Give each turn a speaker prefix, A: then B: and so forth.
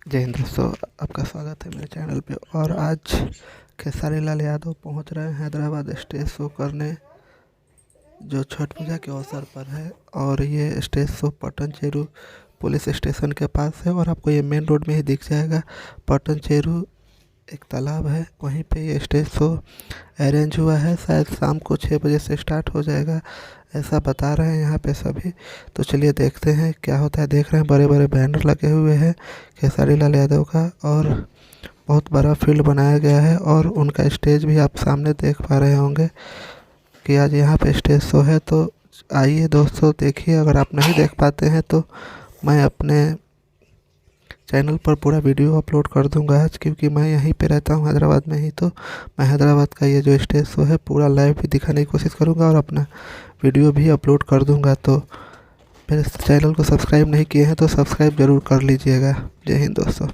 A: जय हिंद दोस्तों, आपका स्वागत है मेरे चैनल पे। और आज खेसारी लाल यादव पहुंच रहे हैं हैदराबाद स्टेज शो करने, जो छठ पूजा के अवसर पर है। और ये stage show Patan चेरू police station के पास है और आपको ये मेन रोड में ही दिख जाएगा। पटन चेरू एक तालाब है, वहीं पे ये स्टेज शो अरेंज हुआ है। शायद शाम को 6 बजे से स्टार्ट हो जाएगा, ऐसा बता रहे हैं यहाँ पे सभी। तो चलिए देखते हैं क्या होता है। देख रहे हैं बड़े बड़े बैनर लगे हुए हैं खेसारी लाल यादव का, और बहुत बड़ा फील्ड बनाया गया है। और उनका स्टेज भी आप सामने देख पा रहे होंगे कि आज यहाँ पे स्टेज शो है। तो आइए दोस्तों, देखिए। अगर आप नहीं देख पाते हैं तो मैं अपने चैनल पर पूरा वीडियो अपलोड कर दूंगा आज, क्योंकि मैं यहीं पे रहता हूँ हैदराबाद में ही। तो मैं हैदराबाद का ये जो स्टेज शो है पूरा लाइव भी दिखाने की कोशिश करूँगा और अपना वीडियो भी अपलोड कर दूंगा। तो मेरे चैनल को सब्सक्राइब नहीं किए हैं तो सब्सक्राइब ज़रूर कर लीजिएगा। जय हिंद दोस्तों।